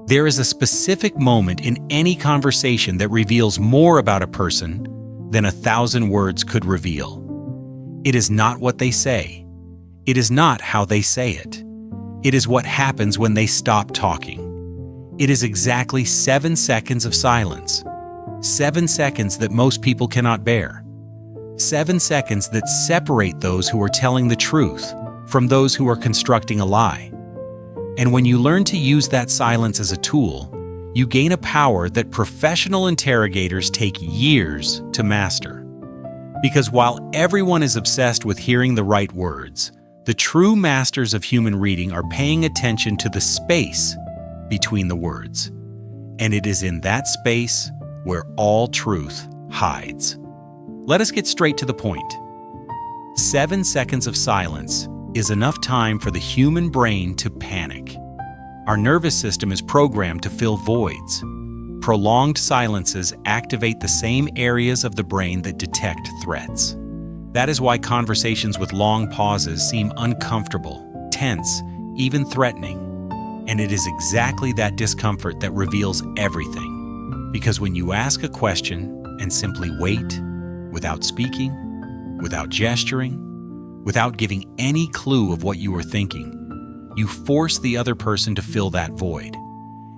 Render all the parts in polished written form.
There is a specific moment in any conversation that reveals more about a person than 1,000 words could reveal. It is not what they say. It is not how they say it. It is what happens when they stop talking. It is exactly 7 seconds of silence. 7 seconds that most people cannot bear. 7 seconds that separate those who are telling the truth from those who are constructing a lie. And when you learn to use that silence as a tool, you gain a power that professional interrogators take years to master. Because while everyone is obsessed with hearing the right words, the true masters of human reading are paying attention to the space between the words. And it is in that space where all truth hides. Let us get straight to the point. 7 seconds of silence is enough time for the human brain to panic. Our nervous system is programmed to fill voids. Prolonged silences activate the same areas of the brain that detect threats. That is why conversations with long pauses seem uncomfortable, tense, even threatening. And it is exactly that discomfort that reveals everything. Because when you ask a question and simply wait, without speaking, without gesturing, without giving any clue of what you are thinking, you force the other person to fill that void.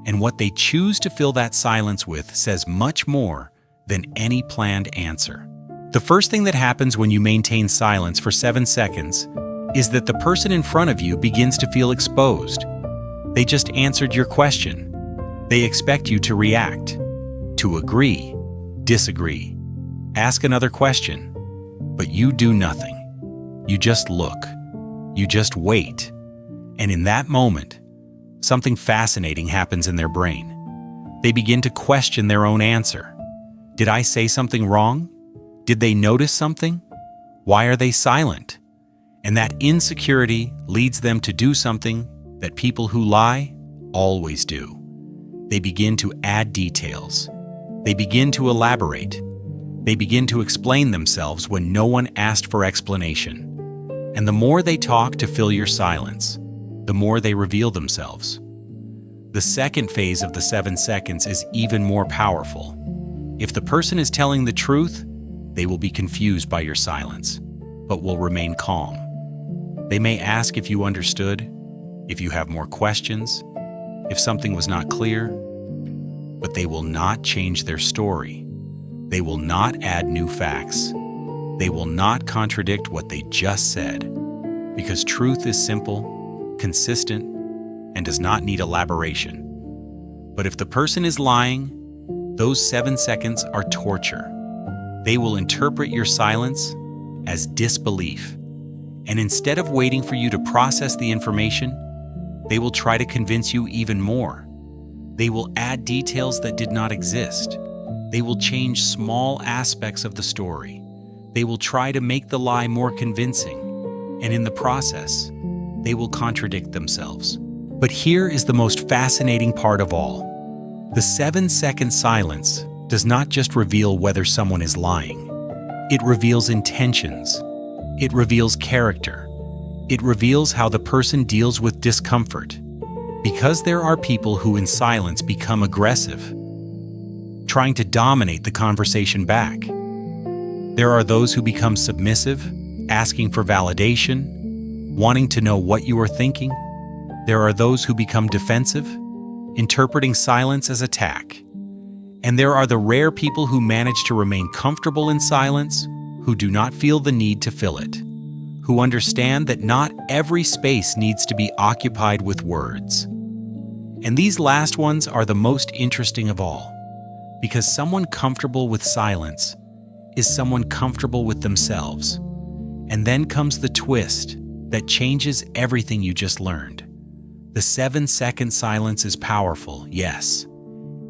And what they choose to fill that silence with says much more than any planned answer. The first thing that happens when you maintain silence for 7 seconds is that the person in front of you begins to feel exposed. They just answered your question. They expect you to react, to agree, disagree, ask another question, but you do nothing. You just look. You just wait. And in that moment, something fascinating happens in their brain. They begin to question their own answer. Did I say something wrong? Did they notice something? Why are they silent? And that insecurity leads them to do something that people who lie always do. They begin to add details. They begin to elaborate. They begin to explain themselves when no one asked for explanation. And the more they talk to fill your silence, the more they reveal themselves. The second phase of the 7 seconds is even more powerful. If the person is telling the truth, they will be confused by your silence, but will remain calm. They may ask if you understood, if you have more questions, if something was not clear, but they will not change their story. They will not add new facts. They will not contradict what they just said, because truth is simple, consistent, and does not need elaboration. But if the person is lying, those 7 seconds are torture. They will interpret your silence as disbelief. And instead of waiting for you to process the information, they will try to convince you even more. They will add details that did not exist. They will change small aspects of the story. They will try to make the lie more convincing. And in the process, they will contradict themselves. But here is the most fascinating part of all. The 7-second silence does not just reveal whether someone is lying. It reveals intentions. It reveals character. It reveals how the person deals with discomfort. Because there are people who in silence become aggressive, trying to dominate the conversation back. There are those who become submissive, asking for validation, wanting to know what you are thinking. There are those who become defensive, interpreting silence as attack. And there are the rare people who manage to remain comfortable in silence, who do not feel the need to fill it, who understand that not every space needs to be occupied with words. And these last ones are the most interesting of all, because someone comfortable with silence is someone comfortable with themselves. And then comes the twist that changes everything you just learned. The 7-second silence is powerful, yes.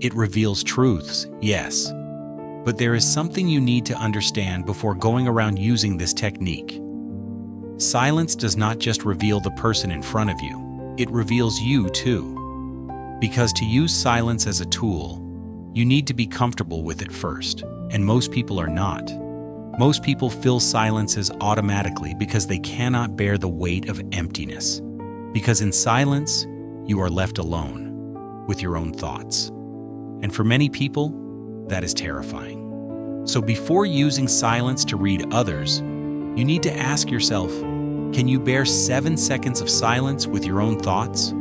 It reveals truths, yes. But there is something you need to understand before going around using this technique. Silence does not just reveal the person in front of you, it reveals you too. Because to use silence as a tool, you need to be comfortable with it first, and most people are not. Most people fill silences automatically because they cannot bear the weight of emptiness. Because in silence, you are left alone. with your own thoughts. And for many people, that is terrifying. So before using silence to read others, you need to ask yourself, can you bear 7 seconds of silence with your own thoughts?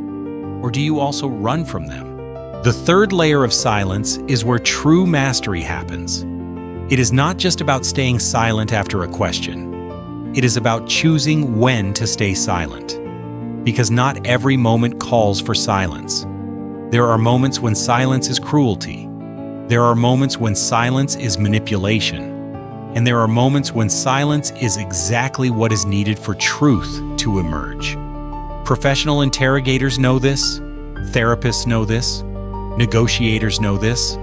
Or do you also run from them? The third layer of silence is where true mastery happens. It is not just about staying silent after a question. It is about choosing when to stay silent. Because not every moment calls for silence. There are moments when silence is cruelty. There are moments when silence is manipulation. And there are moments when silence is exactly what is needed for truth to emerge. Professional interrogators know this. Therapists know this. Negotiators know this.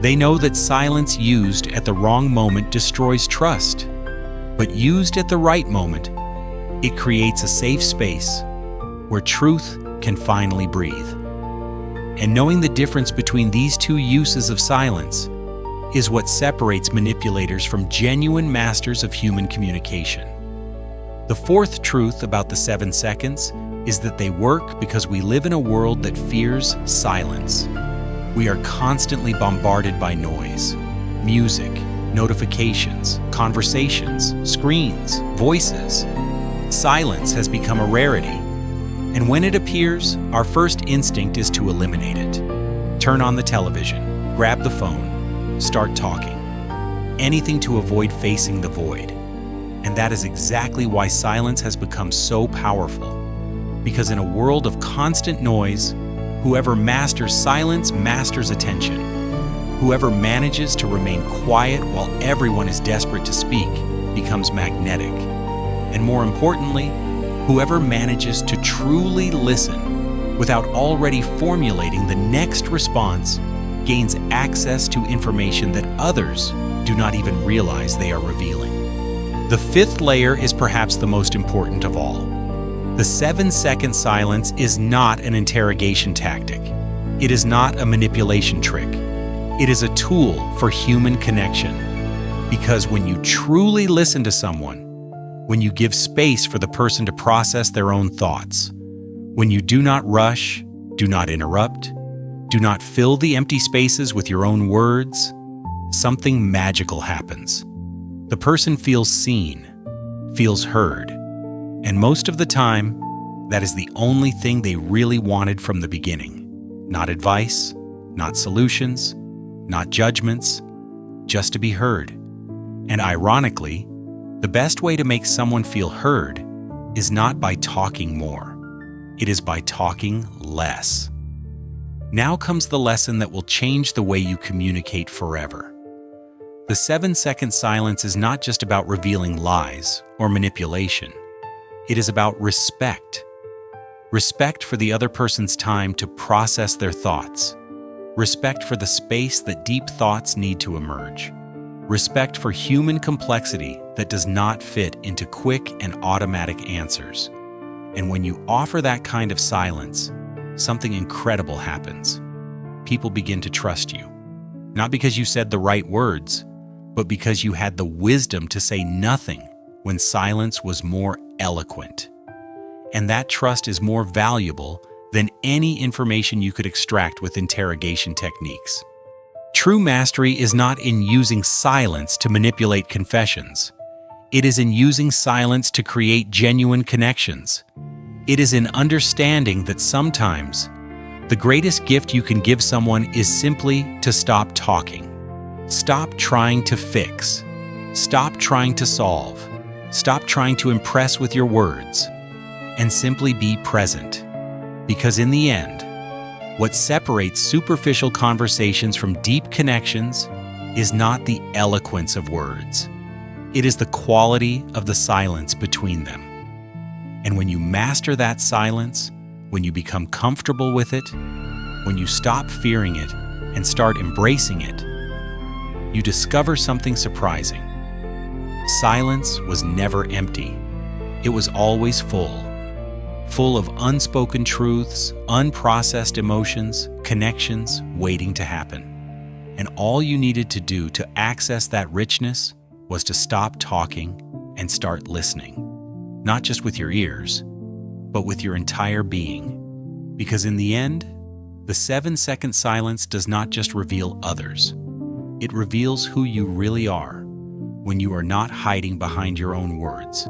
They know that silence used at the wrong moment destroys trust. But used at the right moment, it creates a safe space where truth can finally breathe. And knowing the difference between these two uses of silence is what separates manipulators from genuine masters of human communication. The fourth truth about the 7 seconds is that they work because we live in a world that fears silence. We are constantly bombarded by noise, music, notifications, conversations, screens, voices. Silence has become a rarity, and when it appears, our first instinct is to eliminate it. Turn on the television, grab the phone, start talking. Anything to avoid facing the void. And that is exactly why silence has become so powerful. Because in a world of constant noise, whoever masters silence masters attention. Whoever manages to remain quiet while everyone is desperate to speak becomes magnetic. And more importantly, whoever manages to truly listen without already formulating the next response gains access to information that others do not even realize they are revealing. The fifth layer is perhaps the most important of all. The 7-second silence is not an interrogation tactic. It is not a manipulation trick. It is a tool for human connection. Because when you truly listen to someone, when you give space for the person to process their own thoughts, when you do not rush, do not interrupt, do not fill the empty spaces with your own words, something magical happens. The person feels seen, feels heard, and most of the time, that is the only thing they really wanted from the beginning. Not advice, not solutions, not judgments, just to be heard. And ironically, the best way to make someone feel heard is not by talking more. It is by talking less. Now comes the lesson that will change the way you communicate forever. The 7-second silence is not just about revealing lies or manipulation. It is about respect. Respect for the other person's time to process their thoughts. Respect for the space that deep thoughts need to emerge. Respect for human complexity that does not fit into quick and automatic answers. And when you offer that kind of silence, something incredible happens. People begin to trust you. Not because you said the right words, but because you had the wisdom to say nothing when silence was more eloquent. And that trust is more valuable than any information you could extract with interrogation techniques. True mastery is not in using silence to manipulate confessions. It is in using silence to create genuine connections. It is in understanding that sometimes the greatest gift you can give someone is simply to stop talking. Stop trying to fix. Stop trying to solve. Stop trying to impress with your words. And simply be present. Because in the end, what separates superficial conversations from deep connections is not the eloquence of words. It is the quality of the silence between them. And when you master that silence, when you become comfortable with it, when you stop fearing it and start embracing it, you discover something surprising. Silence was never empty. It was always full. Full of unspoken truths, unprocessed emotions, connections waiting to happen. And all you needed to do to access that richness was to stop talking and start listening. Not just with your ears, but with your entire being. Because in the end, The 7-second silence does not just reveal others. It reveals who you really are when you are not hiding behind your own words.